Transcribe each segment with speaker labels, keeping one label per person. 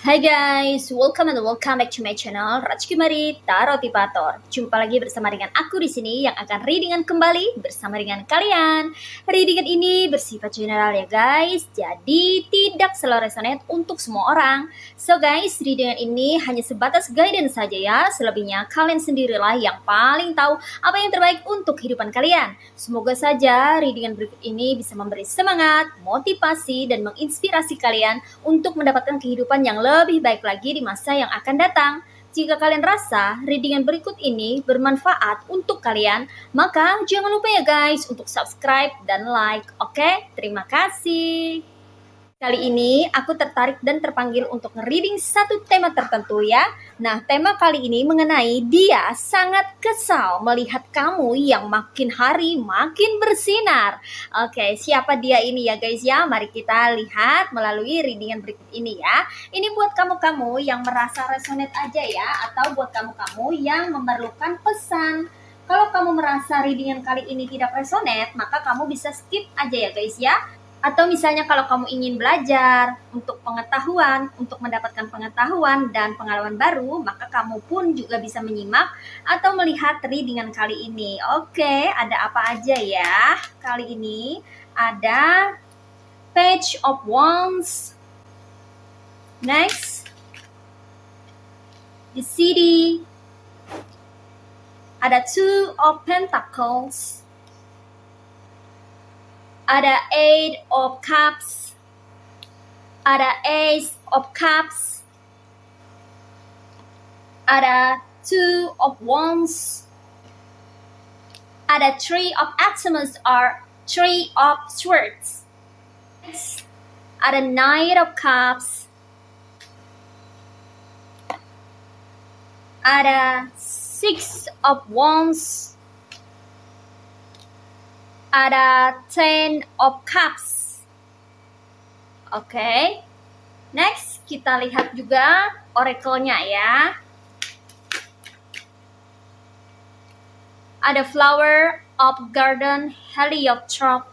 Speaker 1: Hai guys, welcome back to my channel Rachki Mari Tarot Tipator. Jumpa lagi bersama dengan aku di sini yang akan readingan kembali bersama dengan kalian. Readingan ini bersifat general ya guys, jadi tidak selalu resonate untuk semua orang. So guys, readingan ini hanya sebatas guidance saja ya. Selebihnya kalian sendirilah yang paling tahu apa yang terbaik untuk kehidupan kalian. Semoga saja readingan berikut ini bisa memberi semangat, motivasi, dan menginspirasi kalian untuk mendapatkan kehidupan yang lebih baik lagi di masa yang akan datang. Jika kalian rasa readingan berikut ini bermanfaat untuk kalian, maka jangan lupa ya guys untuk subscribe dan like. Oke, terima kasih. Kali ini aku tertarik dan terpanggil untuk nge-reading satu tema tertentu ya. Nah, tema kali ini mengenai dia sangat kesal melihat kamu yang makin hari makin bersinar. Oke, siapa dia ini ya guys ya? Mari kita lihat melalui readingan berikut ini ya. Ini buat kamu-kamu yang merasa resonate aja ya, atau buat kamu-kamu yang memerlukan pesan. Kalau kamu merasa readingan kali ini tidak resonate, maka kamu bisa skip aja ya guys ya. Atau misalnya kalau kamu ingin belajar untuk pengetahuan, untuk mendapatkan pengetahuan dan pengalaman baru, maka kamu pun juga bisa menyimak atau melihat readingan kali ini. Oke, ada apa aja ya? Kali ini ada Page of Wands. Next, the City. Ada Two of Pentacles. Ada Eight of Cups, ada Ace of Cups, ada Two of Wands, ada Three of Axioms or Three of Swords, ada Knight of Cups, ada Six of Wands, ada Ten of Cups. Oke. Next, kita lihat juga oracle-nya ya. Ada Flower of Garden Heliotrope.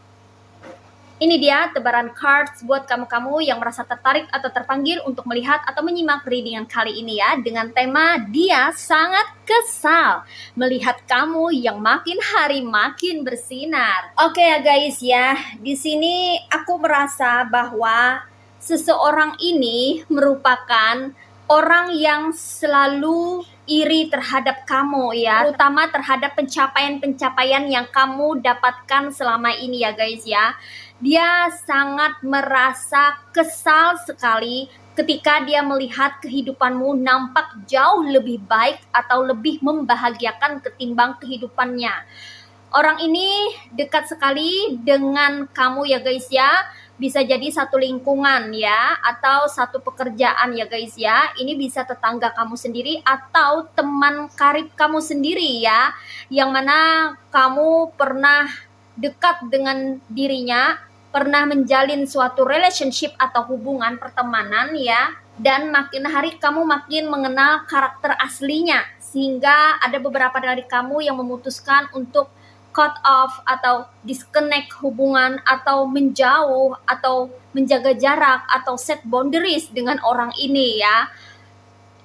Speaker 1: Ini dia tebaran cards buat kamu-kamu yang merasa tertarik atau terpanggil untuk melihat atau menyimak readingan kali ini ya, dengan tema dia sangat kesal melihat kamu yang makin hari makin bersinar. Oke ya guys ya, di sini aku merasa bahwa seseorang ini merupakan orang yang selalu iri terhadap kamu ya, terutama terhadap pencapaian-pencapaian yang kamu dapatkan selama ini ya guys ya. Dia sangat merasa kesal sekali ketika dia melihat kehidupanmu nampak jauh lebih baik atau lebih membahagiakan ketimbang kehidupannya. Orang ini dekat sekali dengan kamu ya guys ya. Bisa jadi satu lingkungan ya, atau satu pekerjaan ya guys ya. Ini bisa tetangga kamu sendiri atau teman karib kamu sendiri ya, yang mana kamu pernah dekat dengan dirinya, pernah menjalin suatu relationship atau hubungan pertemanan ya, dan makin hari kamu makin mengenal karakter aslinya, sehingga ada beberapa dari kamu yang memutuskan untuk cut off atau disconnect hubungan, atau menjauh, atau menjaga jarak, atau set boundaries dengan orang ini ya.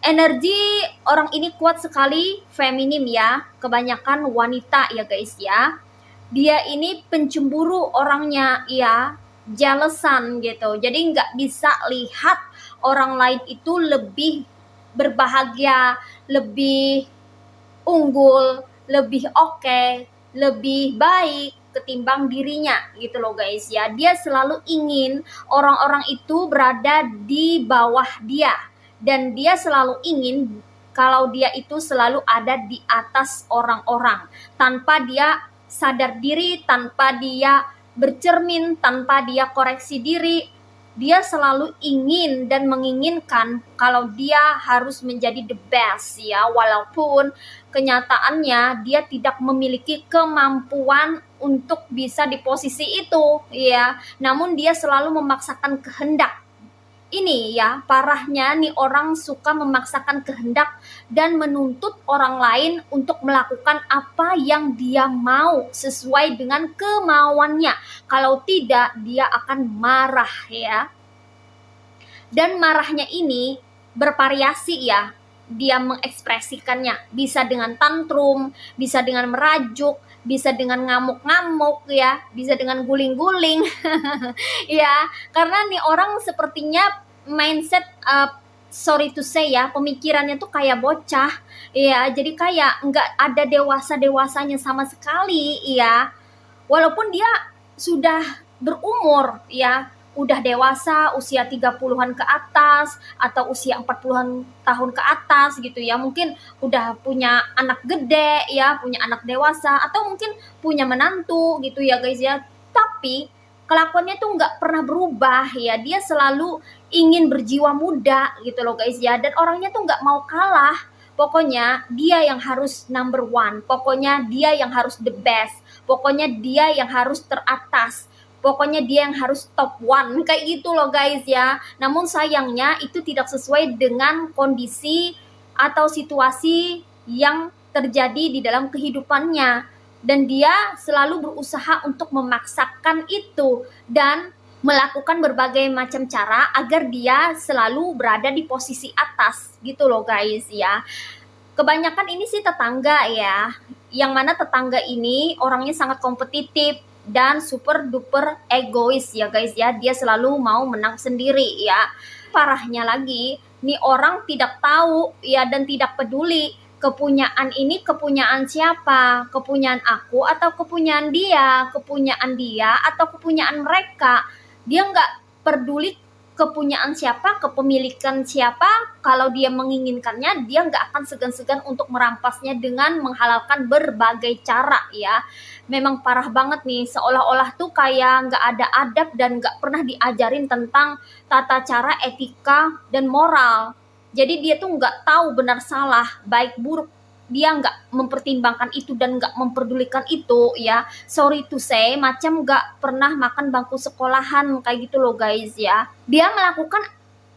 Speaker 1: Energi orang ini kuat sekali, feminim ya, kebanyakan wanita ya guys ya. Dia ini pencemburu orangnya ya, jealousan gitu. Jadi nggak bisa lihat orang lain itu lebih berbahagia, lebih unggul, lebih oke, lebih baik ketimbang dirinya gitu loh guys ya. Dia selalu ingin orang-orang itu berada di bawah dia, dan dia selalu ingin kalau dia itu selalu ada di atas orang-orang, tanpa dia sadar diri, tanpa dia bercermin, tanpa dia koreksi diri. Dia selalu ingin dan menginginkan kalau dia harus menjadi the best ya, walaupun kenyataannya dia tidak memiliki kemampuan untuk bisa di posisi itu ya, namun dia selalu memaksakan kehendak. Ini ya, parahnya nih orang suka memaksakan kehendak dan menuntut orang lain untuk melakukan apa yang dia mau sesuai dengan kemauannya. Kalau tidak, dia akan marah ya. Dan marahnya ini bervariasi ya dia mengekspresikannya, bisa dengan tantrum, bisa dengan merajuk, bisa dengan ngamuk-ngamuk ya, bisa dengan guling-guling. Ya, karena nih orang sepertinya mindset sorry to say ya, pemikirannya tuh kayak bocah. Ya, jadi kayak nggak ada dewasa-dewasanya sama sekali ya. Walaupun dia sudah berumur ya, udah dewasa usia 30-an ke atas atau usia 40-an tahun ke atas gitu ya. Mungkin udah punya anak gede ya, punya anak dewasa atau mungkin punya menantu gitu ya guys ya. Tapi kelakuannya tuh nggak pernah berubah ya. Dia selalu ingin berjiwa muda gitu loh guys ya. Dan orangnya tuh nggak mau kalah. Pokoknya dia yang harus number one. Pokoknya dia yang harus the best. Pokoknya dia yang harus teratas. Pokoknya dia yang harus top one. Kayak gitu loh guys ya. Namun sayangnya itu tidak sesuai dengan kondisi atau situasi yang terjadi di dalam kehidupannya. Dan dia selalu berusaha untuk memaksakan itu dan melakukan berbagai macam cara agar dia selalu berada di posisi atas gitu loh guys ya. Kebanyakan ini sih tetangga ya, yang mana tetangga ini orangnya sangat kompetitif dan super duper egois ya guys ya. Dia selalu mau menang sendiri ya. Parahnya lagi, nih orang tidak tahu ya dan tidak peduli kepunyaan ini kepunyaan siapa, kepunyaan aku atau kepunyaan dia atau kepunyaan mereka. Dia nggak peduli kepunyaan siapa, kepemilikan siapa. Kalau dia menginginkannya, dia nggak akan segan-segan untuk merampasnya dengan menghalalkan berbagai cara ya. Memang parah banget nih, seolah-olah tuh kayak nggak ada adab dan nggak pernah diajarin tentang tata cara, etika, dan moral. Jadi dia tuh nggak tahu benar salah, baik buruk. Dia nggak mempertimbangkan itu dan nggak memperdulikan itu ya. Sorry to say, macam nggak pernah makan bangku sekolahan kayak gitu loh guys ya. Dia melakukan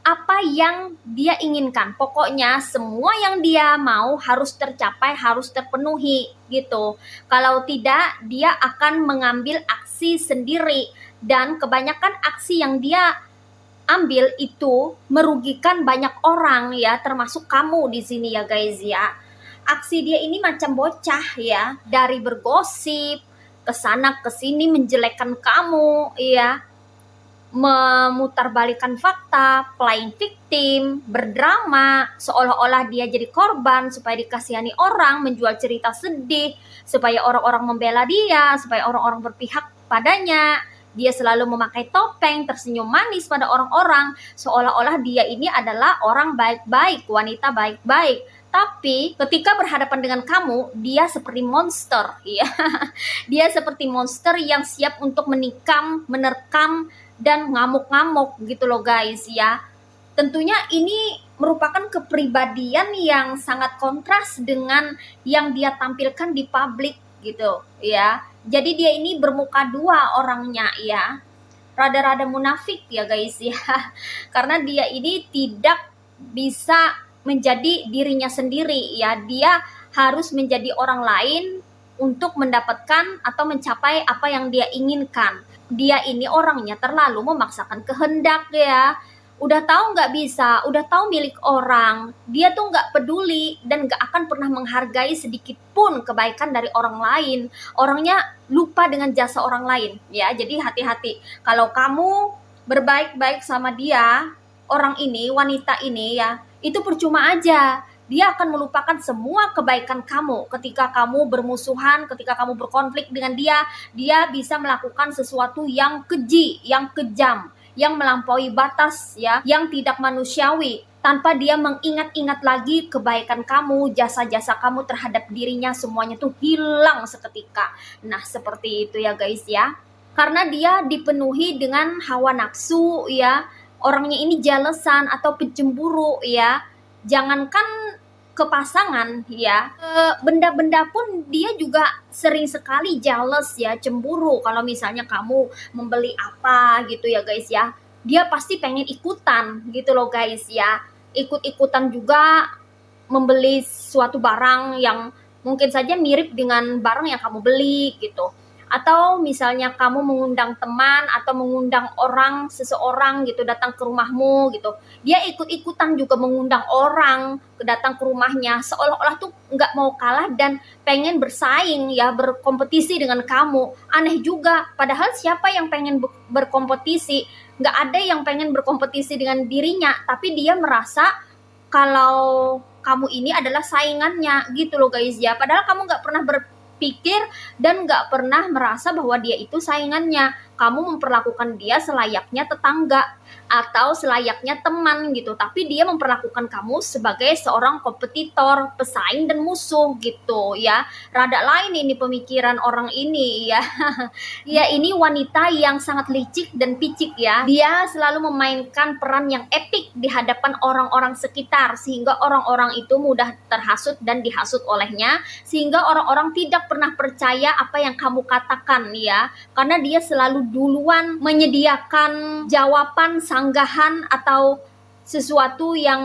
Speaker 1: apa yang dia inginkan. Pokoknya semua yang dia mau harus tercapai, harus terpenuhi gitu. Kalau tidak, dia akan mengambil aksi sendiri. Dan kebanyakan aksi yang dia ambil itu merugikan banyak orang ya, termasuk kamu di sini ya guys ya. Aksi dia ini macam bocah ya, dari bergosip ke sana ke sini menjelekkan kamu ya, memutarbalikkan fakta, playing victim, berdrama seolah-olah dia jadi korban supaya dikasihani orang, menjual cerita sedih supaya orang-orang membela dia, supaya orang-orang berpihak padanya. Dia selalu memakai topeng, tersenyum manis pada orang-orang, seolah-olah dia ini adalah orang baik-baik, wanita baik-baik. Tapi ketika berhadapan dengan kamu, dia seperti monster, ya. Dia seperti monster yang siap untuk menikam, menerkam, dan ngamuk-ngamuk gitu loh guys ya. Tentunya ini merupakan kepribadian yang sangat kontras dengan yang dia tampilkan di publik gitu ya. Jadi dia ini bermuka dua orangnya ya. Rada-rada munafik ya guys ya. Karena dia ini tidak bisa menjadi dirinya sendiri ya. Dia harus menjadi orang lain untuk mendapatkan atau mencapai apa yang dia inginkan. Dia ini orangnya terlalu memaksakan kehendak ya. Udah tahu nggak bisa, udah tahu milik orang, dia tuh nggak peduli dan nggak akan pernah menghargai sedikit pun kebaikan dari orang lain. Orangnya lupa dengan jasa orang lain ya. Jadi hati-hati kalau kamu berbaik-baik sama dia, orang ini, wanita ini ya, itu percuma aja. Dia akan melupakan semua kebaikan kamu. Ketika kamu bermusuhan, ketika kamu berkonflik dengan dia bisa melakukan sesuatu yang keji, yang kejam, yang melampaui batas ya, yang tidak manusiawi, tanpa dia mengingat-ingat lagi kebaikan kamu, jasa-jasa kamu terhadap dirinya, semuanya tuh hilang seketika. Nah, seperti itu ya guys ya. Karena dia dipenuhi dengan hawa nafsu ya. Orangnya ini jelesan atau pencemburu ya. Jangankan ke pasangan ya, benda-benda pun dia juga sering sekali jealous ya, cemburu. Kalau misalnya kamu membeli apa gitu ya guys ya, dia pasti pengen ikutan gitu loh guys ya. Ikut-ikutan juga membeli suatu barang yang mungkin saja mirip dengan barang yang kamu beli gitu. Atau misalnya kamu mengundang teman atau mengundang seseorang gitu datang ke rumahmu gitu, dia ikut-ikutan juga mengundang orang datang ke rumahnya, seolah-olah tuh nggak mau kalah dan pengen bersaing ya, berkompetisi dengan kamu. Aneh juga, padahal siapa yang pengen berkompetisi? Nggak ada yang pengen berkompetisi dengan dirinya, tapi dia merasa kalau kamu ini adalah saingannya gitu loh guys ya. Padahal kamu nggak pernah berpikir dan nggak pernah merasa bahwa dia itu saingannya. Kamu memperlakukan dia selayaknya tetangga atau selayaknya teman gitu, tapi dia memperlakukan kamu sebagai seorang kompetitor, pesaing dan musuh gitu ya. Rada lain ini pemikiran orang ini ya. Ya, ini wanita yang sangat licik dan picik ya. Dia selalu memainkan peran yang epik di hadapan orang-orang sekitar sehingga orang-orang itu mudah terhasut dan dihasut olehnya, sehingga orang-orang tidak pernah percaya apa yang kamu katakan ya, karena dia selalu duluan menyediakan jawaban sanggahan atau sesuatu yang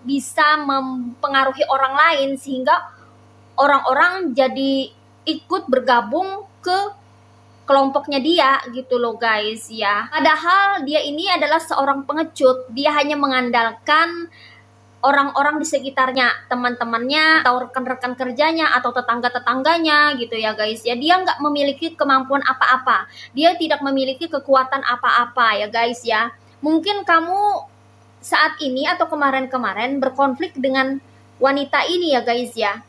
Speaker 1: bisa mempengaruhi orang lain sehingga orang-orang jadi ikut bergabung ke kelompoknya dia gitu loh guys ya. Padahal dia ini adalah seorang pengecut, dia hanya mengandalkan orang-orang di sekitarnya, teman-temannya atau rekan-rekan kerjanya atau tetangga-tetangganya gitu ya guys ya. Dia nggak memiliki kemampuan apa-apa, dia tidak memiliki kekuatan apa-apa ya guys ya. Mungkin kamu saat ini atau kemarin-kemarin berkonflik dengan wanita ini ya guys ya,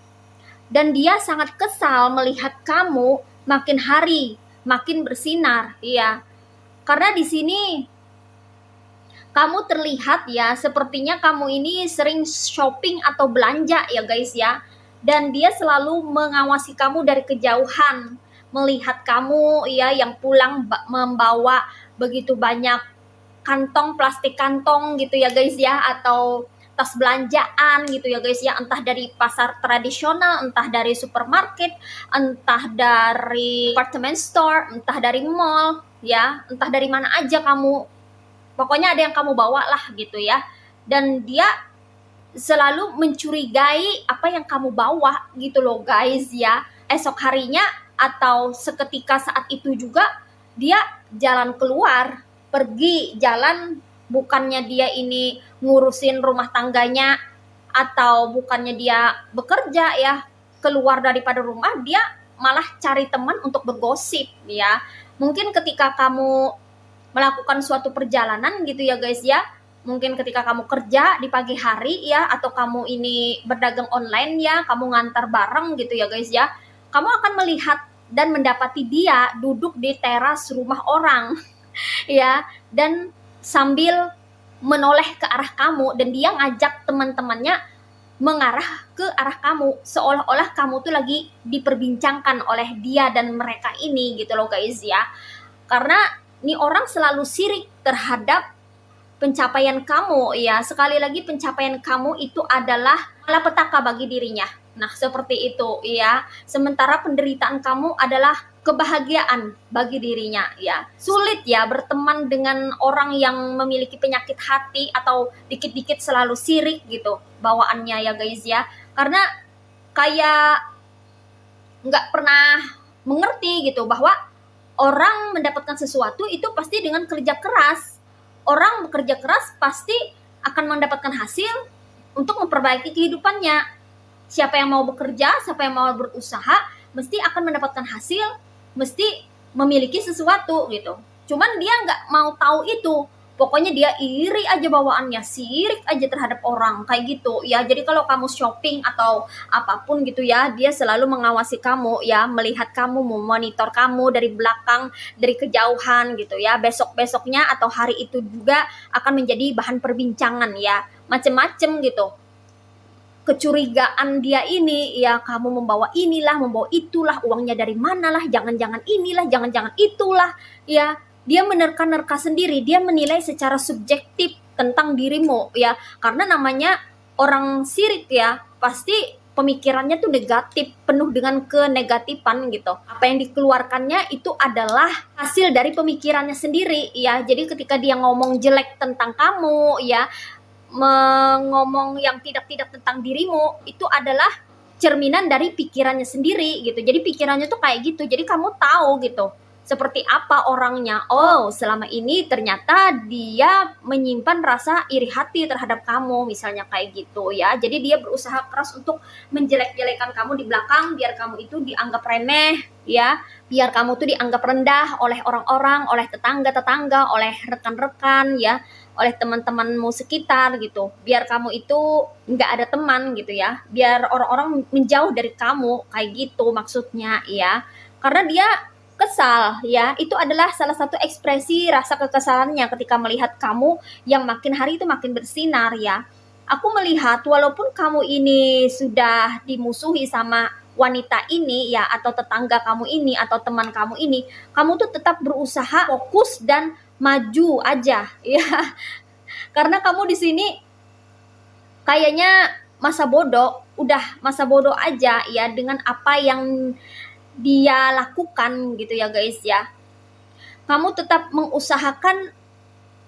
Speaker 1: dan dia sangat kesal melihat kamu makin hari makin bersinar ya, karena di sini kamu terlihat ya, sepertinya kamu ini sering shopping atau belanja ya guys ya, dan dia selalu mengawasi kamu dari kejauhan, melihat kamu ya yang pulang membawa begitu banyak plastik kantong gitu ya guys ya, atau tas belanjaan gitu ya guys ya, entah dari pasar tradisional, entah dari supermarket, entah dari department store, entah dari mall ya, entah dari mana aja kamu, pokoknya ada yang kamu bawa lah gitu ya. Dan dia selalu mencurigai apa yang kamu bawa gitu loh guys ya. Esok harinya atau seketika saat itu juga dia jalan keluar, pergi jalan, bukannya dia ini ngurusin rumah tangganya atau bukannya dia bekerja ya, keluar daripada rumah, dia malah cari teman untuk bergosip ya. Mungkin ketika kamu melakukan suatu perjalanan gitu ya guys ya, mungkin ketika kamu kerja di pagi hari ya, atau kamu ini berdagang online ya, kamu ngantar barang gitu ya guys ya, kamu akan melihat dan mendapati dia duduk di teras rumah orang ya, dan sambil menoleh ke arah kamu, dan dia ngajak teman-temannya mengarah ke arah kamu, seolah-olah kamu tuh lagi diperbincangkan oleh dia dan mereka ini gitu loh guys ya. Karena nih orang selalu sirik terhadap pencapaian kamu ya. Sekali lagi, pencapaian kamu itu adalah malapetaka bagi dirinya. Nah, seperti itu ya. Sementara penderitaan kamu adalah kebahagiaan bagi dirinya ya. Sulit ya berteman dengan orang yang memiliki penyakit hati atau dikit-dikit selalu sirik gitu bawaannya ya guys ya. Karena kayak nggak pernah mengerti gitu bahwa orang mendapatkan sesuatu itu pasti dengan kerja keras. Orang bekerja keras pasti akan mendapatkan hasil untuk memperbaiki kehidupannya. Siapa yang mau bekerja, siapa yang mau berusaha, mesti akan mendapatkan hasil, mesti memiliki sesuatu gitu. Cuman dia nggak mau tahu itu. Pokoknya dia iri aja bawaannya, sirik aja terhadap orang, kayak gitu ya. Jadi kalau kamu shopping atau apapun gitu ya, dia selalu mengawasi kamu ya, melihat kamu, memonitor kamu dari belakang, dari kejauhan gitu ya. Besok-besoknya atau hari itu juga akan menjadi bahan perbincangan ya, macem-macem gitu. Kecurigaan dia ini ya, kamu membawa inilah, membawa itulah, uangnya dari mana lah, jangan-jangan inilah, jangan-jangan itulah ya. Dia menerka-nerka sendiri, dia menilai secara subjektif tentang dirimu ya, karena namanya orang sirik ya, pasti pemikirannya tuh negatif, penuh dengan kenegatifan gitu. Apa yang dikeluarkannya itu adalah hasil dari pemikirannya sendiri ya. Jadi ketika dia ngomong jelek tentang kamu ya, ngomong yang tidak-tidak tentang dirimu, itu adalah cerminan dari pikirannya sendiri gitu. Jadi pikirannya tuh kayak gitu. Jadi kamu tahu gitu seperti apa orangnya. Oh, selama ini ternyata dia menyimpan rasa iri hati terhadap kamu, misalnya kayak gitu ya. Jadi dia berusaha keras untuk menjelek-jelekan kamu di belakang biar kamu itu dianggap remeh ya, biar kamu tuh dianggap rendah oleh orang-orang, oleh tetangga-tetangga, oleh rekan-rekan ya, oleh teman-temanmu sekitar gitu. Biar kamu itu nggak ada teman gitu ya. Biar orang-orang menjauh dari kamu, kayak gitu maksudnya ya. Karena dia kesal ya, itu adalah salah satu ekspresi rasa kekesalannya ketika melihat kamu yang makin hari itu makin bersinar ya. Aku melihat walaupun kamu ini sudah dimusuhi sama wanita ini ya, atau tetangga kamu ini atau teman kamu ini, kamu tuh tetap berusaha fokus dan maju aja ya. Karena kamu di sini kayaknya masa bodoh, udah masa bodoh aja ya dengan apa yang dia lakukan gitu ya guys ya. Kamu tetap mengusahakan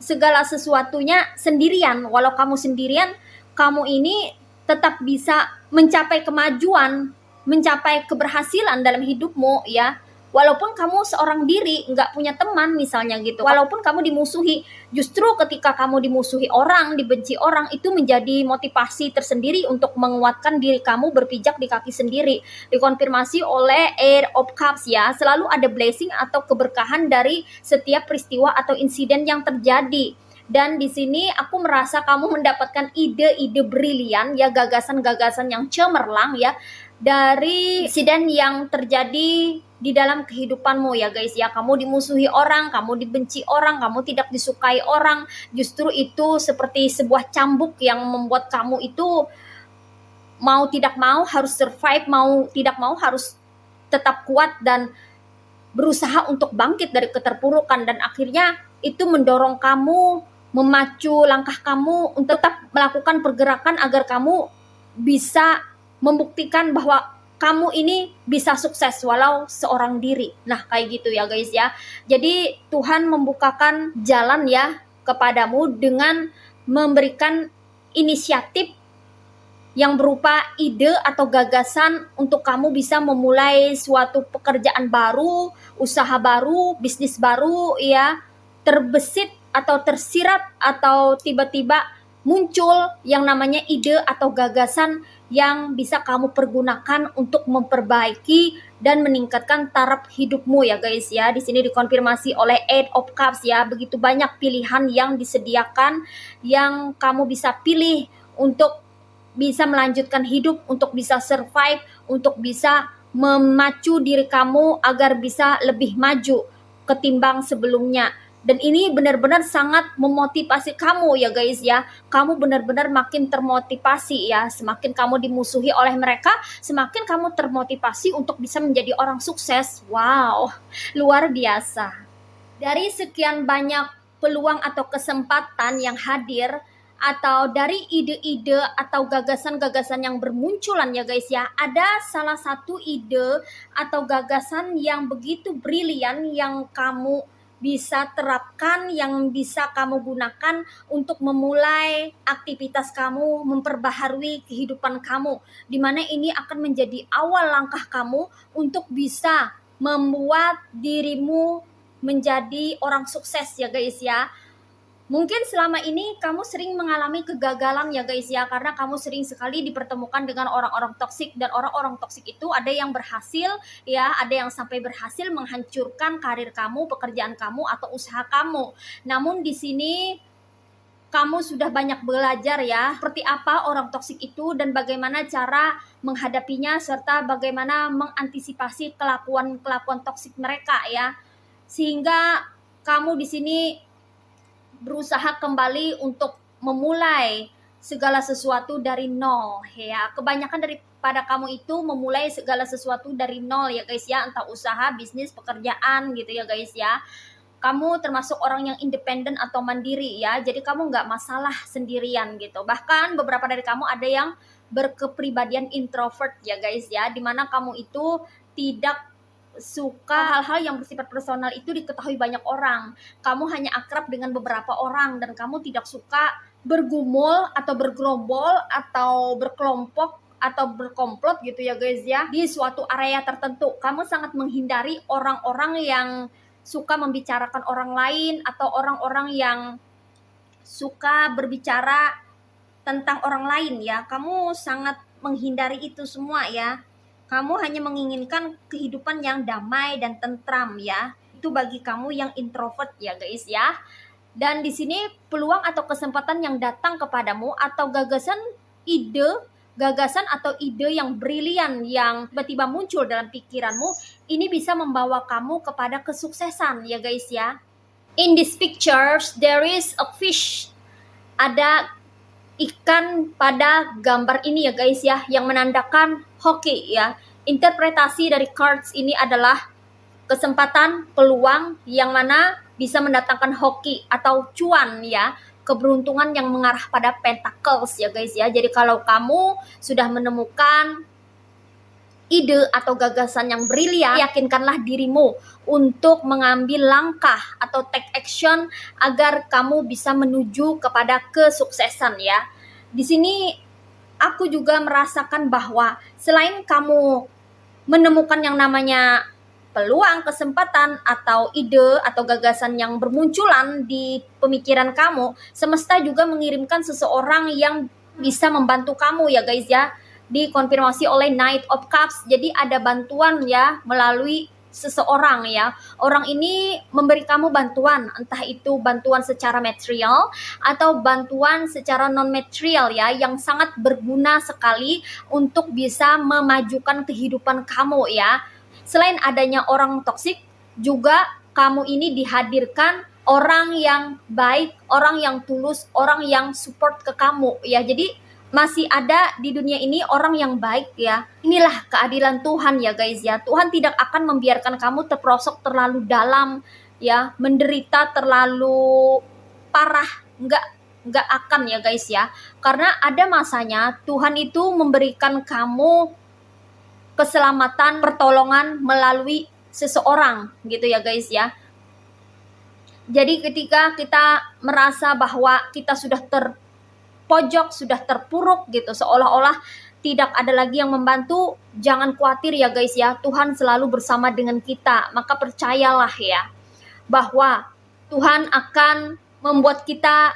Speaker 1: segala sesuatunya sendirian. Walau kamu sendirian, kamu ini tetap bisa mencapai kemajuan, mencapai keberhasilan dalam hidupmu ya. Walaupun kamu seorang diri, nggak punya teman misalnya gitu. Walaupun kamu dimusuhi, justru ketika kamu dimusuhi orang, dibenci orang, itu menjadi motivasi tersendiri untuk menguatkan diri kamu berpijak di kaki sendiri. Dikonfirmasi oleh Eight of Cups ya, selalu ada blessing atau keberkahan dari setiap peristiwa atau insiden yang terjadi. Dan di sini aku merasa kamu mendapatkan ide-ide brilian ya, gagasan-gagasan yang cemerlang ya, dari insiden yang terjadi di dalam kehidupanmu ya guys ya. Kamu dimusuhi orang, kamu dibenci orang, kamu tidak disukai orang. Justru itu seperti sebuah cambuk yang membuat kamu itu mau tidak mau harus survive, mau tidak mau harus tetap kuat dan berusaha untuk bangkit dari keterpurukan. Dan akhirnya itu mendorong kamu, memacu langkah kamu untuk tetap melakukan pergerakan agar kamu bisa membuktikan bahwa kamu ini bisa sukses walau seorang diri. Nah, kayak gitu ya guys ya. Jadi Tuhan membukakan jalan ya kepadamu dengan memberikan inisiatif yang berupa ide atau gagasan untuk kamu bisa memulai suatu pekerjaan baru, usaha baru, bisnis baru ya, terbesit atau tersirat atau tiba-tiba muncul yang namanya ide atau gagasan yang bisa kamu pergunakan untuk memperbaiki dan meningkatkan taraf hidupmu ya guys ya. Di sini dikonfirmasi oleh Eight of Cups ya, begitu banyak pilihan yang disediakan yang kamu bisa pilih untuk bisa melanjutkan hidup, untuk bisa survive, untuk bisa memacu diri kamu agar bisa lebih maju ketimbang sebelumnya. Dan ini benar-benar sangat memotivasi kamu ya guys ya. Kamu benar-benar makin termotivasi ya. Semakin kamu dimusuhi oleh mereka, semakin kamu termotivasi untuk bisa menjadi orang sukses. Wow, luar biasa. Dari sekian banyak peluang atau kesempatan yang hadir, atau dari ide-ide atau gagasan-gagasan yang bermunculan ya guys ya, ada salah satu ide atau gagasan yang begitu brilian yang kamu bisa terapkan, yang bisa kamu gunakan untuk memulai aktivitas kamu, memperbaharui kehidupan kamu, di mana ini akan menjadi awal langkah kamu untuk bisa membuat dirimu menjadi orang sukses ya guys ya. Mungkin selama ini kamu sering mengalami kegagalan ya guys ya, karena kamu sering sekali dipertemukan dengan orang-orang toksik, dan orang-orang toksik itu ada yang berhasil ya, ada yang sampai berhasil menghancurkan karir kamu, pekerjaan kamu atau usaha kamu. Namun di sini kamu sudah banyak belajar ya, seperti apa orang toksik itu dan bagaimana cara menghadapinya, serta bagaimana mengantisipasi kelakuan-kelakuan toksik mereka ya. Sehingga kamu di sini berusaha kembali untuk memulai segala sesuatu dari nol ya. Kebanyakan daripada kamu itu memulai segala sesuatu dari nol ya guys ya, entah usaha, bisnis, pekerjaan gitu ya guys ya. Kamu termasuk orang yang independen atau mandiri ya, jadi kamu nggak masalah sendirian gitu. Bahkan beberapa dari kamu ada yang berkepribadian introvert ya guys ya, dimana kamu itu tidak suka hal-hal yang bersifat personal itu diketahui banyak orang. Kamu hanya akrab dengan beberapa orang dan kamu tidak suka bergumul atau bergerombol atau berkelompok atau berkomplot gitu ya guys ya di suatu area tertentu. Kamu sangat menghindari orang-orang yang suka membicarakan orang lain atau orang-orang yang suka berbicara tentang orang lain ya. Kamu sangat menghindari itu semua ya. Kamu hanya menginginkan kehidupan yang damai dan tentram ya. Itu bagi kamu yang introvert ya guys ya. Dan di sini peluang atau kesempatan yang datang kepadamu atau gagasan atau ide yang brilian yang tiba-tiba muncul dalam pikiranmu, ini bisa membawa kamu kepada kesuksesan ya guys ya. In this pictures there is a fish. Ada ikan pada gambar ini ya guys ya, yang menandakan hoki ya. Interpretasi dari cards ini adalah kesempatan, peluang yang mana bisa mendatangkan hoki atau cuan ya, keberuntungan yang mengarah pada pentacles ya guys ya. Jadi kalau kamu sudah menemukan ide atau gagasan yang brilian, yakinkanlah dirimu untuk mengambil langkah atau take action agar kamu bisa menuju kepada kesuksesan ya. Di sini aku juga merasakan bahwa selain kamu menemukan yang namanya peluang, kesempatan, atau ide atau gagasan yang bermunculan di pemikiran kamu, semesta juga mengirimkan seseorang yang bisa membantu kamu ya guys ya. Dikonfirmasi oleh Knight of Cups. Jadi ada bantuan ya melalui seseorang ya. Orang ini memberi kamu bantuan, entah itu bantuan secara material atau bantuan secara non material ya, yang sangat berguna sekali untuk bisa memajukan kehidupan kamu ya. Selain adanya orang toksik, juga kamu ini dihadirkan orang yang baik, orang yang tulus, orang yang support ke kamu ya. Jadi masih ada di dunia ini orang yang baik ya. Inilah keadilan Tuhan ya guys ya. Tuhan tidak akan membiarkan kamu terperosok terlalu dalam ya, menderita terlalu parah, enggak akan ya guys ya. Karena ada masanya Tuhan itu memberikan kamu keselamatan, pertolongan melalui seseorang gitu ya guys ya. Jadi ketika kita merasa bahwa kita sudah terpojok, sudah terpuruk gitu, seolah-olah tidak ada lagi yang membantu, jangan khawatir ya guys ya. Tuhan selalu bersama dengan kita. Maka percayalah ya bahwa Tuhan akan membuat kita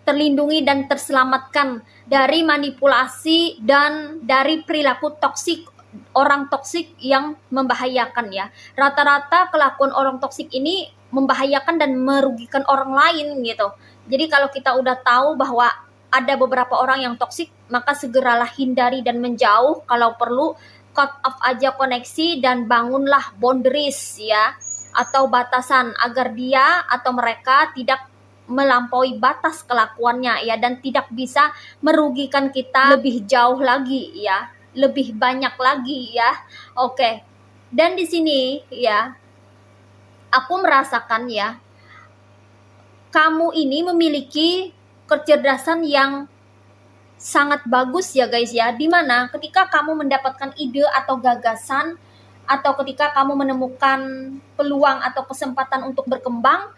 Speaker 1: terlindungi dan terselamatkan dari manipulasi dan dari perilaku toksik, orang toksik yang membahayakan ya. Rata-rata kelakuan orang toksik ini membahayakan dan merugikan orang lain gitu. Jadi kalau kita udah tahu bahwa ada beberapa orang yang toksik, maka segeralah hindari dan menjauh. Kalau perlu cut off aja koneksi dan bangunlah boundaries ya, atau batasan agar dia atau mereka tidak melampaui batas kelakuannya ya, dan tidak bisa merugikan kita lebih jauh lagi ya, lebih banyak lagi ya. Oke. Dan di sini ya, aku merasakan ya, kamu ini memiliki kecerdasan yang sangat bagus ya guys ya. Dimana ketika kamu mendapatkan ide atau gagasan, atau ketika kamu menemukan peluang atau kesempatan untuk berkembang,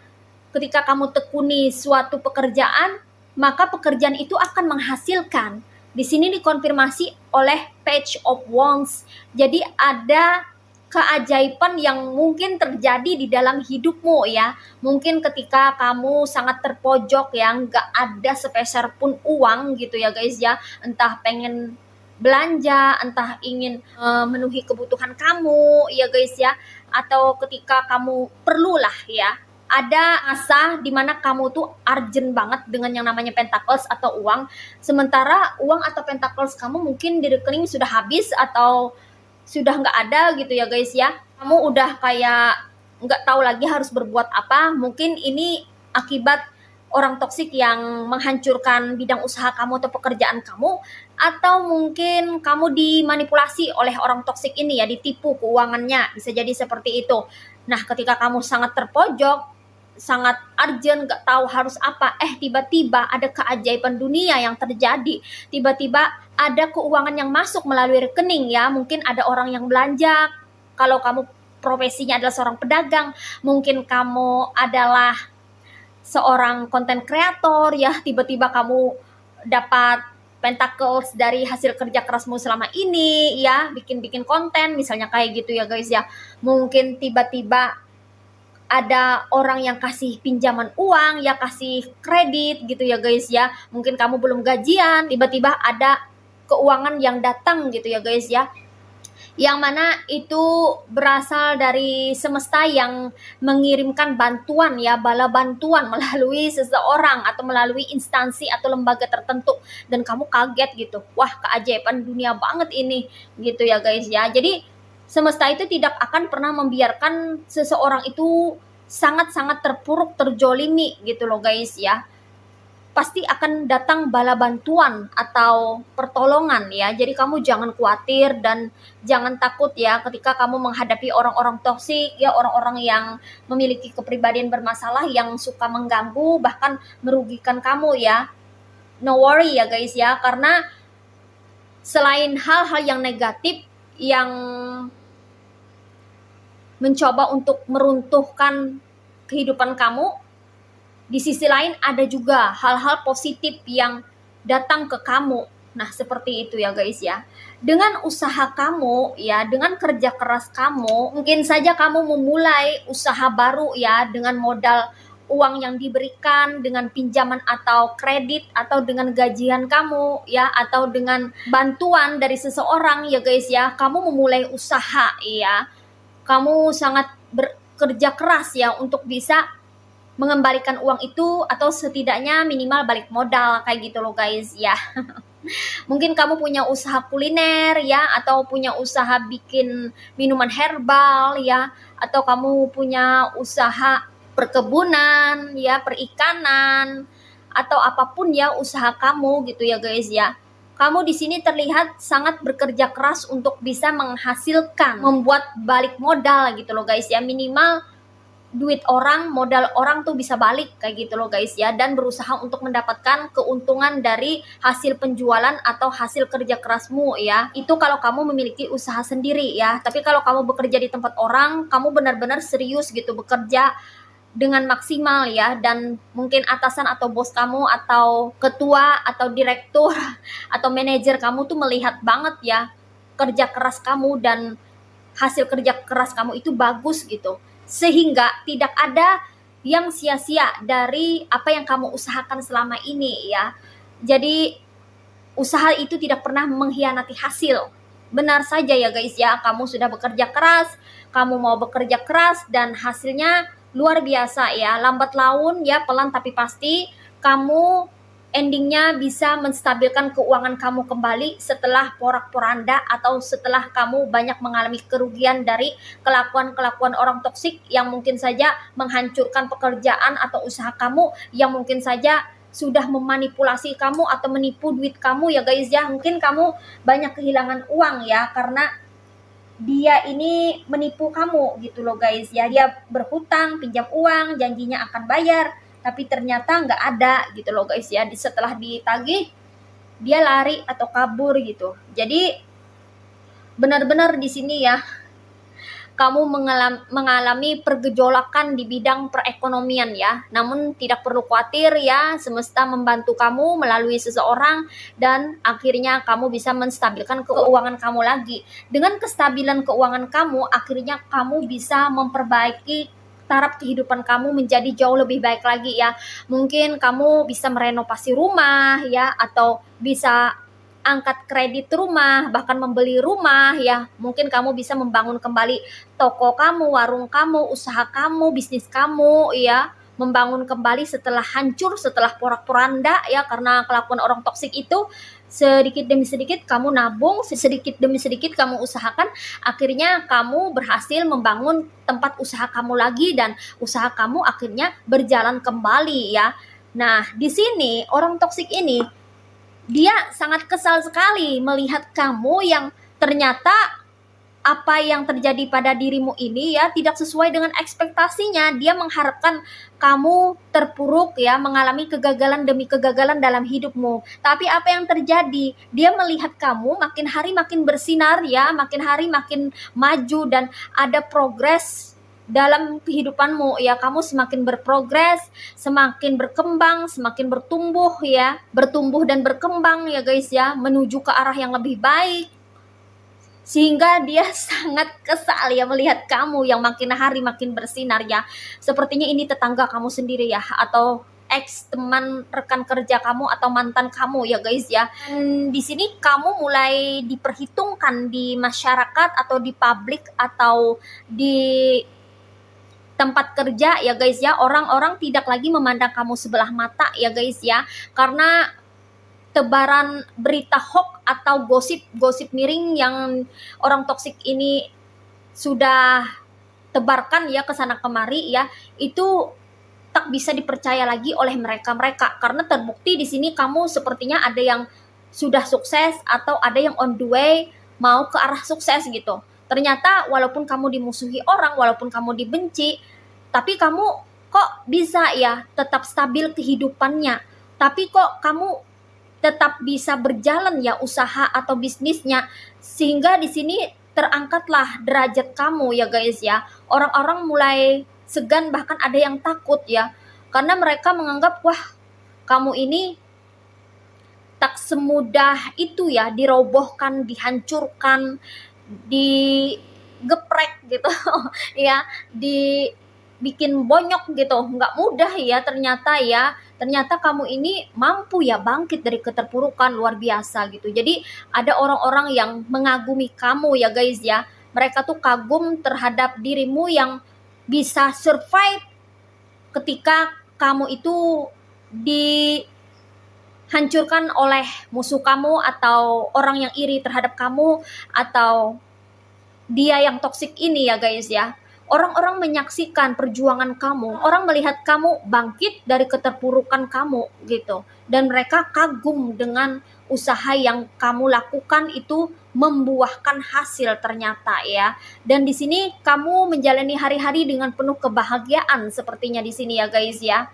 Speaker 1: ketika kamu tekuni suatu pekerjaan, maka pekerjaan itu akan menghasilkan. Di sini dikonfirmasi oleh Page of Wands. Jadi ada keajaiban yang mungkin terjadi di dalam hidupmu ya. Mungkin ketika kamu sangat terpojok ya, nggak ada sepeser pun uang gitu ya guys ya. Entah pengen belanja, entah ingin memenuhi kebutuhan kamu ya guys ya. Atau ketika kamu perlulah ya, ada masa dimana kamu tuh urgent banget dengan yang namanya pentacles atau uang. Sementara uang atau pentacles kamu mungkin di rekening sudah habis atau sudah nggak ada gitu ya guys ya. Kamu udah kayak nggak tahu lagi harus berbuat apa. Mungkin ini akibat orang toksik yang menghancurkan bidang usaha kamu atau pekerjaan kamu. Atau mungkin kamu dimanipulasi oleh orang toksik ini ya, ditipu keuangannya. Bisa jadi seperti itu. Nah ketika kamu sangat terpojok, sangat urgent, gak tahu harus apa, tiba-tiba ada keajaiban dunia yang terjadi. Tiba-tiba ada keuangan yang masuk melalui rekening ya. Mungkin ada orang yang belanja. Kalau kamu profesinya adalah seorang pedagang, mungkin kamu adalah seorang konten kreator ya, tiba-tiba kamu dapat pentacles dari hasil kerja kerasmu selama ini ya, bikin konten misalnya kayak gitu ya guys ya. Mungkin tiba-tiba ada orang yang kasih pinjaman uang ya, kasih kredit gitu ya guys ya. Mungkin kamu belum gajian, tiba-tiba ada keuangan yang datang gitu ya guys ya, yang mana itu berasal dari semesta yang mengirimkan bantuan ya, bala bantuan melalui seseorang atau melalui instansi atau lembaga tertentu, dan kamu kaget gitu, wah keajaiban dunia banget ini gitu ya guys ya. Jadi semesta itu tidak akan pernah membiarkan seseorang itu sangat-sangat terpuruk, terjolimi gitu loh guys ya. Pasti akan datang bala bantuan atau pertolongan ya. Jadi kamu jangan khawatir dan jangan takut ya ketika kamu menghadapi orang-orang toksik ya, orang-orang yang memiliki kepribadian bermasalah yang suka mengganggu bahkan merugikan kamu ya. No worry ya guys ya, karena selain hal-hal yang negatif yang mencoba untuk meruntuhkan kehidupan kamu, di sisi lain ada juga hal-hal positif yang datang ke kamu. Nah, seperti itu ya guys ya. Dengan usaha kamu ya, dengan kerja keras kamu, mungkin saja kamu memulai usaha baru ya dengan modal uang yang diberikan, dengan pinjaman atau kredit, atau dengan gajian kamu ya, atau dengan bantuan dari seseorang ya guys ya. Kamu memulai usaha ya. Kamu sangat bekerja keras ya untuk bisa mengembalikan uang itu, atau setidaknya minimal balik modal kayak gitu loh guys ya. Mungkin kamu punya usaha kuliner ya, atau punya usaha bikin minuman herbal ya, atau kamu punya usaha perkebunan ya, perikanan, atau apapun ya usaha kamu gitu ya guys ya. Kamu di sini terlihat sangat bekerja keras untuk bisa menghasilkan, membuat balik modal gitu loh guys ya. Minimal duit orang, modal orang tuh bisa balik kayak gitu loh guys ya, dan berusaha untuk mendapatkan keuntungan dari hasil penjualan atau hasil kerja kerasmu ya. Itu kalau kamu memiliki usaha sendiri ya. Tapi kalau kamu bekerja di tempat orang, kamu benar-benar serius gitu bekerja dengan maksimal ya, dan mungkin atasan atau bos kamu atau ketua atau direktur atau manajer kamu tuh melihat banget ya kerja keras kamu dan hasil kerja keras kamu itu bagus gitu, sehingga tidak ada yang sia-sia dari apa yang kamu usahakan selama ini ya. Jadi usaha itu tidak pernah mengkhianati hasil. Benar saja ya guys ya, kamu sudah bekerja keras, kamu mau bekerja keras dan hasilnya luar biasa ya. Lambat laun ya, pelan tapi pasti kamu endingnya bisa menstabilkan keuangan kamu kembali setelah porak-poranda atau setelah kamu banyak mengalami kerugian dari kelakuan-kelakuan orang toksik yang mungkin saja menghancurkan pekerjaan atau usaha kamu, yang mungkin saja sudah memanipulasi kamu atau menipu duit kamu ya guys ya. Mungkin kamu banyak kehilangan uang ya karena dia ini menipu kamu gitu loh guys ya. Dia berhutang, pinjam uang, janjinya akan bayar, tapi ternyata nggak ada gitu loh guys ya. Setelah ditagih dia lari atau kabur gitu. Jadi benar-benar di sini ya kamu mengalami pergejolakan di bidang perekonomian ya. Namun tidak perlu khawatir ya, semesta membantu kamu melalui seseorang dan akhirnya kamu bisa menstabilkan keuangan kamu lagi. Dengan kestabilan keuangan kamu, akhirnya kamu bisa memperbaiki taraf kehidupan kamu menjadi jauh lebih baik lagi ya. Mungkin kamu bisa merenovasi rumah ya, atau bisa angkat kredit rumah, bahkan membeli rumah ya. Mungkin kamu bisa membangun kembali toko kamu, warung kamu, usaha kamu, bisnis kamu ya. Membangun kembali setelah hancur, setelah porak-poranda ya, karena kelakuan orang toksik itu. Sedikit demi sedikit kamu nabung, sedikit demi sedikit kamu usahakan, akhirnya kamu berhasil membangun tempat usaha kamu lagi dan usaha kamu akhirnya berjalan kembali ya. Nah, di sini orang toksik ini dia sangat kesal sekali melihat kamu yang ternyata apa yang terjadi pada dirimu ini ya tidak sesuai dengan ekspektasinya. Dia mengharapkan kamu terpuruk ya, mengalami kegagalan demi kegagalan dalam hidupmu. Tapi apa yang terjadi? Dia melihat kamu makin hari makin bersinar ya, makin hari makin maju dan ada progres dalam kehidupanmu ya, kamu semakin berprogres, semakin berkembang, semakin bertumbuh ya, bertumbuh dan berkembang ya guys ya, menuju ke arah yang lebih baik. Sehingga dia sangat kesal ya melihat kamu yang makin hari makin bersinar ya. Sepertinya ini tetangga kamu sendiri ya, atau ex teman rekan kerja kamu atau mantan kamu ya guys ya. Di sini kamu mulai diperhitungkan di masyarakat atau di publik atau di tempat kerja ya guys ya. Orang-orang tidak lagi memandang kamu sebelah mata ya guys ya, karena tebaran berita hoax atau gosip miring yang orang toksik ini sudah tebarkan ya ke sana kemari ya, itu tak bisa dipercaya lagi oleh mereka karena terbukti di sini kamu sepertinya ada yang sudah sukses atau ada yang on the way mau ke arah sukses gitu. Ternyata walaupun kamu dimusuhi orang, walaupun kamu dibenci, tapi kamu kok bisa ya tetap stabil kehidupannya, tapi kok kamu tetap bisa berjalan ya usaha atau bisnisnya, sehingga di sini terangkatlah derajat kamu ya guys ya. Orang-orang mulai segan, bahkan ada yang takut ya, karena mereka menganggap wah, kamu ini tak semudah itu ya dirobohkan, dihancurkan, digeprek gitu ya, dibikin bonyok gitu, nggak mudah ya ternyata ya. Ternyata kamu ini mampu ya bangkit dari keterpurukan, luar biasa gitu. Jadi ada orang-orang yang mengagumi kamu ya guys ya. Mereka tuh kagum terhadap dirimu yang bisa survive ketika kamu itu dihancurkan oleh musuh kamu atau orang yang iri terhadap kamu atau dia yang toksik ini ya guys ya. Orang-orang menyaksikan perjuangan kamu, orang melihat kamu bangkit dari keterpurukan kamu gitu, dan mereka kagum dengan usaha yang kamu lakukan itu membuahkan hasil ternyata ya. Dan di sini kamu menjalani hari-hari dengan penuh kebahagiaan sepertinya di sini ya guys ya.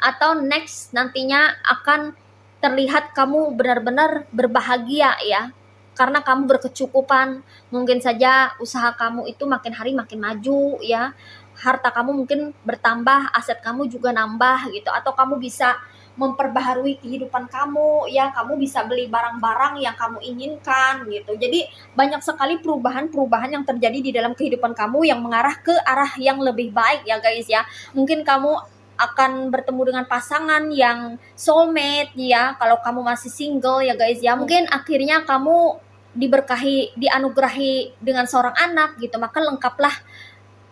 Speaker 1: Atau next nantinya akan terlihat kamu benar-benar berbahagia ya, karena kamu berkecukupan. Mungkin saja usaha kamu itu makin hari makin maju ya, harta kamu mungkin bertambah, aset kamu juga nambah gitu, atau kamu bisa memperbaharui kehidupan kamu ya, kamu bisa beli barang-barang yang kamu inginkan gitu. Jadi banyak sekali perubahan-perubahan yang terjadi di dalam kehidupan kamu yang mengarah ke arah yang lebih baik ya guys ya. Mungkin kamu akan bertemu dengan pasangan yang soulmate ya, kalau kamu masih single ya guys ya. Mungkin akhirnya kamu diberkahi, dianugerahi dengan seorang anak gitu, maka lengkaplah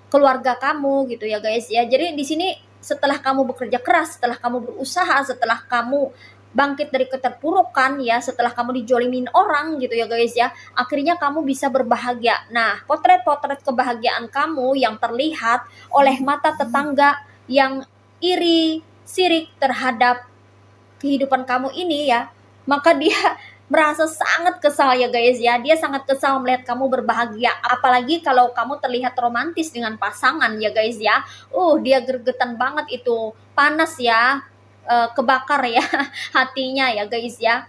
Speaker 1: keluarga kamu gitu ya guys ya. Jadi di sini setelah kamu bekerja keras, setelah kamu berusaha, setelah kamu bangkit dari keterpurukan ya, setelah kamu dijolimin orang gitu ya guys ya, akhirnya kamu bisa berbahagia. Nah, potret-potret kebahagiaan kamu yang terlihat oleh mata tetangga yang iri, sirik terhadap kehidupan kamu ini ya, maka dia merasa sangat kesal ya guys ya. Dia sangat kesal melihat kamu berbahagia, apalagi kalau kamu terlihat romantis dengan pasangan ya guys ya. Dia gregetan banget itu, panas ya, kebakar ya hatinya ya guys ya.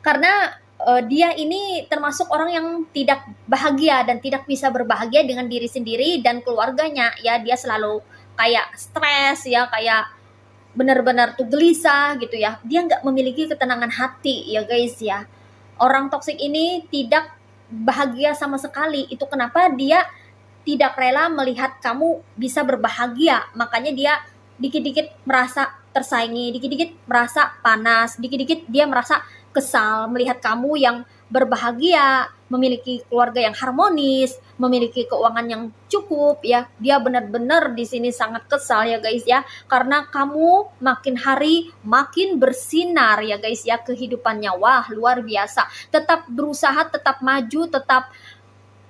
Speaker 1: Karena dia ini termasuk orang yang tidak bahagia dan tidak bisa berbahagia dengan diri sendiri dan keluarganya ya. Dia selalu kayak stres ya, kayak benar-benar tuh gelisah gitu ya. Dia nggak memiliki ketenangan hati ya guys ya. Orang toksik ini tidak bahagia sama sekali. Itu kenapa dia tidak rela melihat kamu bisa berbahagia. Makanya dia dikit-dikit merasa tersaingi, dikit-dikit merasa panas, dikit-dikit dia merasa kesal melihat kamu yang berbahagia, memiliki keluarga yang harmonis, memiliki keuangan yang cukup ya. Dia benar-benar di sini sangat kesal ya guys ya, karena kamu makin hari makin bersinar ya guys ya kehidupannya. Wah, luar biasa. Tetap berusaha, tetap maju, tetap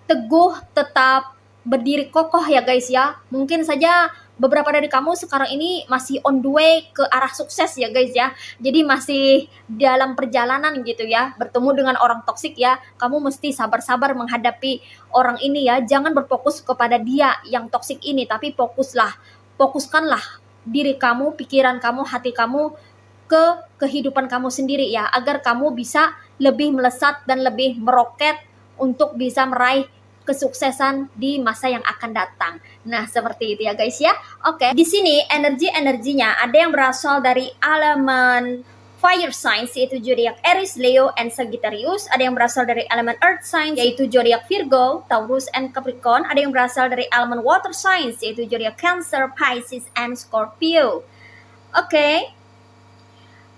Speaker 1: teguh, tetap berdiri kokoh ya guys ya. Mungkin saja beberapa dari kamu sekarang ini masih on the way ke arah sukses ya guys ya. Jadi masih dalam perjalanan gitu ya, bertemu dengan orang toksik ya. Kamu mesti sabar-sabar menghadapi orang ini ya. Jangan berfokus kepada dia yang toksik ini, tapi fokuskanlah diri kamu, pikiran kamu, hati kamu ke kehidupan kamu sendiri ya, agar kamu bisa lebih melesat dan lebih meroket untuk bisa meraih kesuksesan di masa yang akan datang. Nah, seperti itu ya guys ya. Oke, di sini energinya ada yang berasal dari elemen fire signs yaitu zodiak Aries, Leo, and Sagittarius. Ada yang berasal dari elemen earth signs yaitu zodiak Virgo, Taurus, and Capricorn. Ada yang berasal dari elemen water signs yaitu zodiak Cancer, Pisces, and Scorpio. Oke.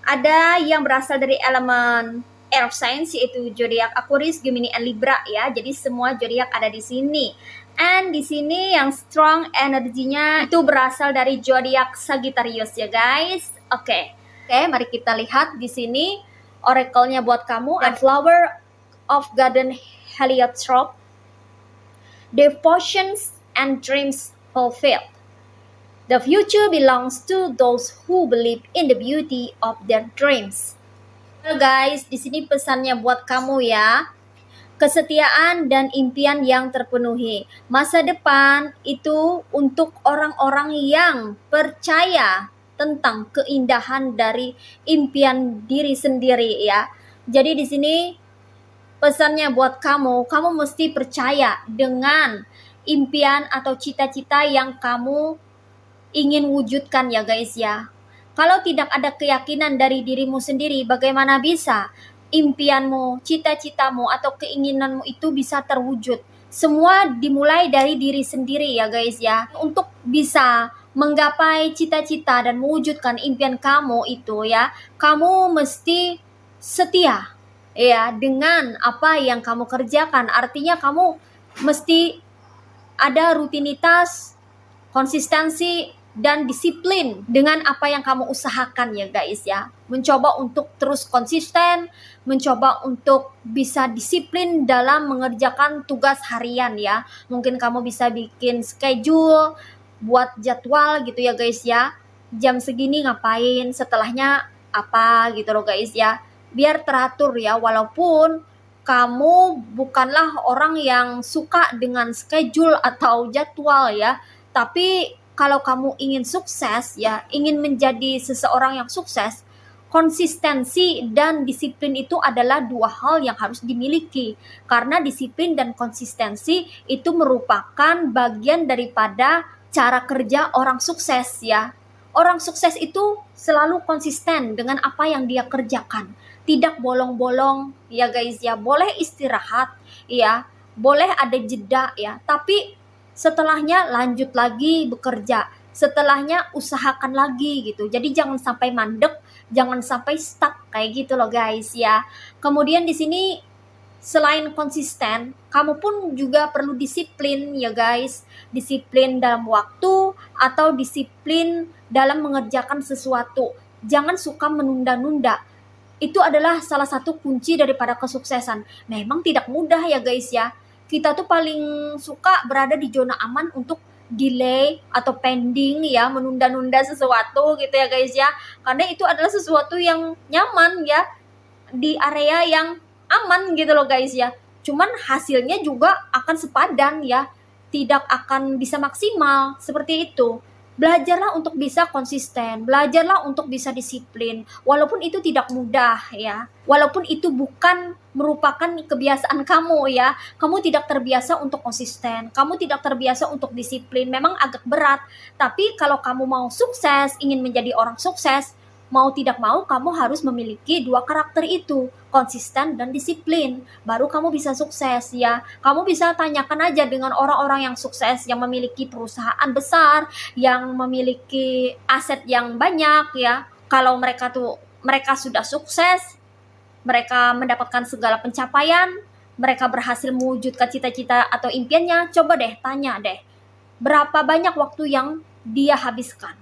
Speaker 1: Ada yang berasal dari elemen air signs yaitu zodiak Aquarius, Gemini, and Libra ya. Jadi semua zodiak ada di sini. And di sini yang strong energinya itu berasal dari zodiak Sagittarius ya guys. Oke, mari kita lihat di sini oracle-nya buat kamu. The flower of garden heliotrope, devotions and dreams fulfilled. The future belongs to those who believe in the beauty of their dreams. Well guys, di sini pesannya buat kamu ya. Kesetiaan dan impian yang terpenuhi. Masa depan itu untuk orang-orang yang percaya tentang keindahan dari impian diri sendiri ya. Jadi di sini pesannya buat kamu mesti percaya dengan impian atau cita-cita yang kamu ingin wujudkan ya guys ya. Kalau tidak ada keyakinan dari dirimu sendiri, bagaimana bisa impianmu, cita-citamu, atau keinginanmu itu bisa terwujud? Semua dimulai dari diri sendiri ya guys ya. Untuk bisa menggapai cita-cita dan mewujudkan impian kamu itu ya, kamu mesti setia ya dengan apa yang kamu kerjakan. Artinya kamu mesti ada rutinitas, konsistensi, dan disiplin dengan apa yang kamu usahakan ya guys ya. Mencoba untuk terus konsisten, mencoba untuk bisa disiplin dalam mengerjakan tugas harian ya. Mungkin kamu bisa bikin schedule, buat jadwal gitu ya guys ya. Jam segini ngapain, setelahnya apa gitu loh guys ya. Biar teratur ya, walaupun kamu bukanlah orang yang suka dengan schedule atau jadwal ya. Tapi kalau kamu ingin sukses ya, ingin menjadi seseorang yang sukses, konsistensi dan disiplin itu adalah dua hal yang harus dimiliki. Karena disiplin dan konsistensi itu merupakan bagian daripada cara kerja orang sukses ya. Orang sukses itu selalu konsisten dengan apa yang dia kerjakan. Tidak bolong-bolong ya guys ya. Boleh istirahat ya, boleh ada jeda ya, tapi setelahnya lanjut lagi bekerja, setelahnya usahakan lagi gitu. Jadi jangan sampai mandek, jangan sampai stuck kayak gitu loh guys ya. Kemudian di sini selain konsisten, kamu pun juga perlu disiplin ya guys. Disiplin dalam waktu atau disiplin dalam mengerjakan sesuatu. Jangan suka menunda-nunda. Itu adalah salah satu kunci daripada kesuksesan. Memang tidak mudah ya guys ya. Kita tuh paling suka berada di zona aman untuk delay atau pending ya, menunda-nunda sesuatu gitu ya guys ya. Karena itu adalah sesuatu yang nyaman ya, di area yang aman gitu loh guys ya. Cuman hasilnya juga akan sepadan ya, tidak akan bisa maksimal seperti itu. Belajarlah untuk bisa konsisten, belajarlah untuk bisa disiplin, walaupun itu tidak mudah ya, walaupun itu bukan merupakan kebiasaan kamu ya, kamu tidak terbiasa untuk konsisten, kamu tidak terbiasa untuk disiplin, memang agak berat, tapi kalau kamu mau sukses, ingin menjadi orang sukses, mau tidak mau kamu harus memiliki dua karakter itu, konsisten dan disiplin, baru kamu bisa sukses ya. Kamu bisa tanyakan aja dengan orang-orang yang sukses, yang memiliki perusahaan besar, yang memiliki aset yang banyak ya. Kalau mereka sudah sukses, mereka mendapatkan segala pencapaian, mereka berhasil mewujudkan cita-cita atau impiannya, coba deh tanya deh, berapa banyak waktu yang dia habiskan?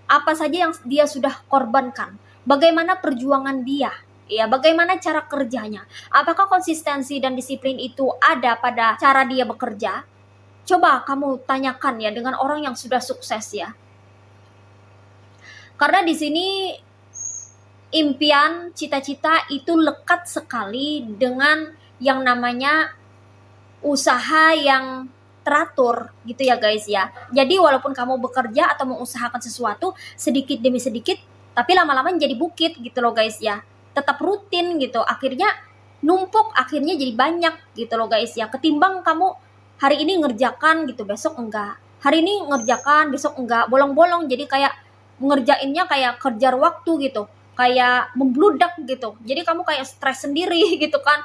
Speaker 1: Apa saja yang dia sudah korbankan? Bagaimana perjuangan dia? Ya, bagaimana cara kerjanya? Apakah konsistensi dan disiplin itu ada pada cara dia bekerja? Coba kamu tanyakan ya dengan orang yang sudah sukses ya. Karena di sini impian, cita-cita itu lekat sekali dengan yang namanya usaha yang teratur gitu ya guys ya. Jadi walaupun kamu bekerja atau mengusahakan sesuatu sedikit demi sedikit, tapi lama-lama jadi bukit gitu loh guys ya. Tetap rutin gitu. Akhirnya numpuk akhirnya jadi banyak gitu loh guys ya. Ketimbang kamu hari ini ngerjakan gitu, besok enggak. Hari ini ngerjakan, besok enggak. Bolong-bolong, jadi kayak ngerjainnya kayak kejar waktu gitu. Kayak membludak gitu. Jadi kamu kayak stres sendiri gitu kan.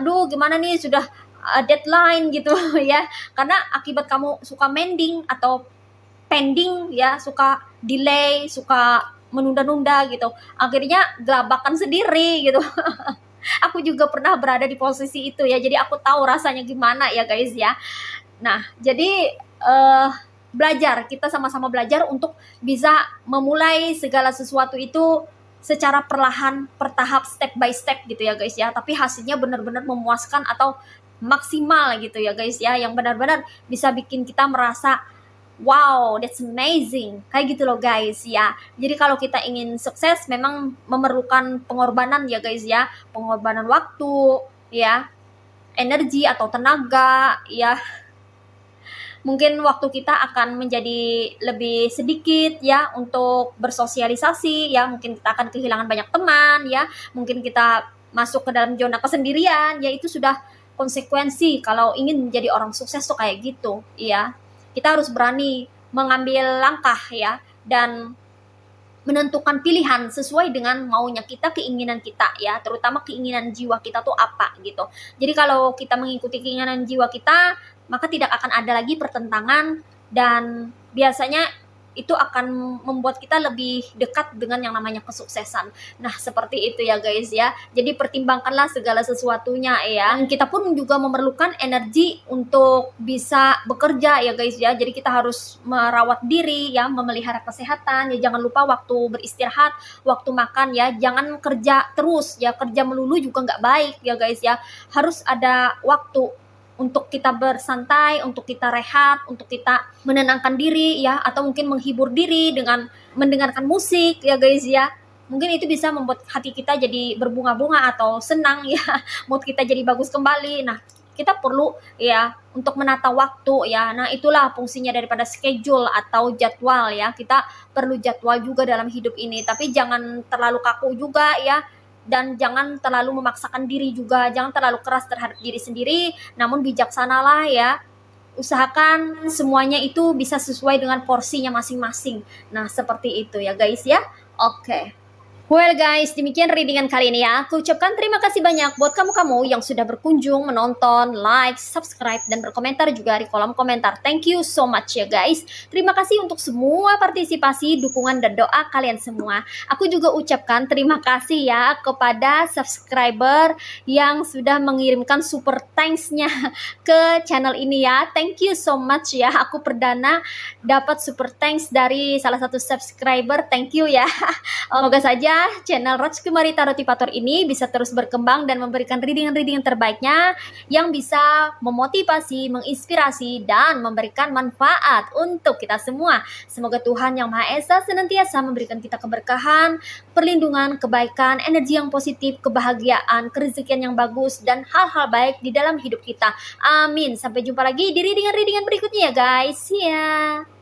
Speaker 1: Aduh gimana nih, sudah deadline gitu ya. Karena akibat kamu suka mending atau pending ya, suka delay, suka menunda-nunda gitu. Akhirnya gelabakan sendiri gitu. Aku juga pernah berada di posisi itu ya, jadi aku tahu rasanya gimana ya guys ya. Nah, jadi belajar, kita sama-sama belajar untuk bisa memulai segala sesuatu itu secara perlahan, bertahap, step by step gitu ya guys ya. Tapi hasilnya benar-benar memuaskan atau maksimal gitu ya guys ya, yang benar-benar bisa bikin kita merasa wow, that's amazing. Kayak gitu loh guys ya. Jadi kalau kita ingin sukses memang memerlukan pengorbanan ya guys ya. Pengorbanan waktu, ya, energi atau tenaga, ya. Mungkin waktu kita akan menjadi lebih sedikit ya untuk bersosialisasi ya. Mungkin kita akan kehilangan banyak teman ya. Mungkin kita masuk ke dalam zona kesendirian ya, itu sudah konsekuensi kalau ingin menjadi orang sukses tuh kayak gitu ya. Kita harus berani mengambil langkah ya, dan menentukan pilihan sesuai dengan maunya kita, keinginan kita ya, terutama keinginan jiwa kita tuh apa gitu. Jadi kalau kita mengikuti keinginan jiwa kita, maka tidak akan ada lagi pertentangan, dan biasanya itu akan membuat kita lebih dekat dengan yang namanya kesuksesan. Nah, seperti itu ya guys ya. Jadi pertimbangkanlah segala sesuatunya ya. Dan kita pun juga memerlukan energi untuk bisa bekerja ya guys ya. Jadi kita harus merawat diri ya, memelihara kesehatan ya. Jangan lupa waktu beristirahat, waktu makan ya. Jangan kerja terus ya, kerja melulu juga nggak baik ya guys ya. Harus ada waktu untuk kita bersantai, untuk kita rehat, untuk kita menenangkan diri ya, atau mungkin menghibur diri dengan mendengarkan musik ya guys ya. Mungkin itu bisa membuat hati kita jadi berbunga-bunga atau senang ya, mood kita jadi bagus kembali. Nah, kita perlu ya untuk menata waktu ya. Nah, itulah fungsinya daripada schedule atau jadwal ya. Kita perlu jadwal juga dalam hidup ini, tapi jangan terlalu kaku juga ya. Dan jangan terlalu memaksakan diri juga, jangan terlalu keras terhadap diri sendiri, namun bijaksanalah ya. Usahakan semuanya itu bisa sesuai dengan porsinya masing-masing. Nah, seperti itu ya guys ya. Oke. Well guys, demikian readingan kali ini ya. Aku ucapkan terima kasih banyak buat kamu-kamu yang sudah berkunjung, menonton, like, subscribe, dan berkomentar juga di kolom komentar. Thank you so much ya guys. Terima kasih untuk semua partisipasi, dukungan, dan doa kalian semua. Aku juga ucapkan terima kasih ya kepada subscriber yang sudah mengirimkan super thanks-nya ke channel ini ya. Thank you so much ya. Aku perdana dapat super thanks dari salah satu subscriber. Thank you ya. Semoga saja channel Raj Kumari Tarotipator ini bisa terus berkembang dan memberikan reading-reading terbaiknya yang bisa memotivasi, menginspirasi, dan memberikan manfaat untuk kita semua. Semoga Tuhan Yang Maha Esa senantiasa memberikan kita keberkahan, perlindungan, kebaikan, energi yang positif, kebahagiaan, kerezekian yang bagus, dan hal-hal baik di dalam hidup kita. Amin. Sampai jumpa lagi di reading-readingan berikutnya ya guys. See ya.